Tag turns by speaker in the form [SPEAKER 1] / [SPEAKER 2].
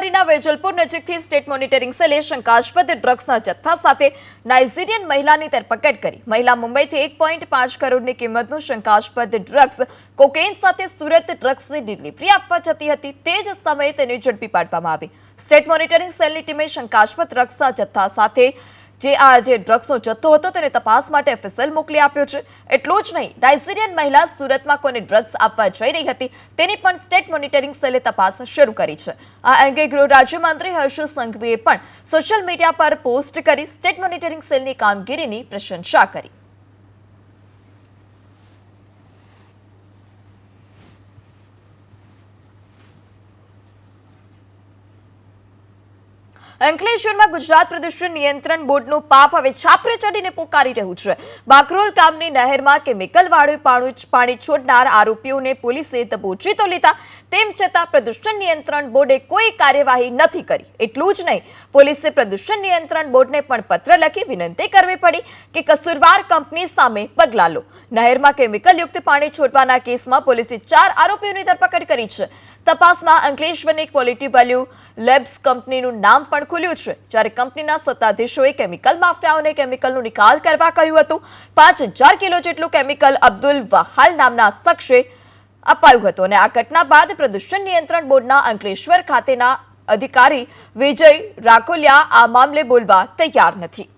[SPEAKER 1] નવસારીના વેજલપુર નજીકથી state monitoring સેલે શંકાસ્પદ ડ્રગ્સના જથ્થા સાથે નાઇજીરિયન મહિલાની ધરપકડ કરી. મહિલા મુંબઈથી 1.5 કરોડની કિંમતનું શંકાસ્પદ ડ્રગ્સ કોકેઇન સાથે સુરત ડ્રગ્સની ડિલિવરી આપવા જતી હતી. તે જ સમયે તેને ઝડપી પાડવામાં આવી. સ્ટેટ મોનિટરિંગ સેલની ટીમે શંકાસ્પદ ડ્રગ્સના જથ્થા સાથે જે ડ્રગ્સનો જથ્થો હતો તેને તપાસ માટે એફએસએલ મોકલી આપ્યો છે. એટલું જ નહીં, નાઇજીરિયન મહિલા સુરતમાં કોને ડ્રગ્સ આપવા જઈ રહી હતી તેની પણ સ્ટેટ મોનિટરિંગ સેલે તપાસ શરૂ કરી છે. આ અંગે ગૃહ રાજ્યમંત્રી હર્ષ સંઘવીએ પણ સોશિયલ મીડિયા પર પોસ્ટ કરી સ્ટેટ મોનિટરિંગ સેલની કામગીરીની પ્રશંસા કરી. અંકલેશ્વરમાં ગુજરાત પ્રદૂષણ નિયંત્રણ બોર્ડનું પાપ હવે છાપરે ચડીને પોકારી રહ્યું છે. બાકરોલ ગામની નહેરમાં કેમિકલવાળું પાણી છોડનાર આરોપીઓને પોલીસે દબોચી તો લીધા, તેમ છતાં પ્રદૂષણ નિયંત્રણ બોર્ડે કોઈ કાર્યવાહી નથી કરી. એટલું જ નહીં, પોલીસે પ્રદૂષણ નિયંત્રણ બોર્ડને પણ પત્ર લખી વિનંતી કરવી પડી કે કસૂરવાર કંપની સામે પગલાં લો. નહેરમાં કેમિકલયુક્ત પાણી છોડવાના કેસમાં પોલીસે 4 આરોપીઓની ધરપકડ કરી છે. તપાસમાં અંકલેશ્વરની ક્વોલિટી વેલ્યુ લેબ્સ કંપનીનું નામ પણ ખુલ્યું છે. જ્યારે કંપનીના સત્તાધીશોએ કેમિકલ માફિયાઓને કેમિકલનો નિકાલ કરવા કહ્યું હતું. 5000 કિલો જેટલું કેમિકલ અબ્દુલ વહાલ નામના શખ્સે અપાયું હતું. અને આ ઘટના બાદ પ્રદૂષણ નિયંત્રણ બોર્ડના અંકલેશ્વર ખાતેના અધિકારી વિજય રાખોલિયા આ મામલે બોલવા તૈયાર નથી.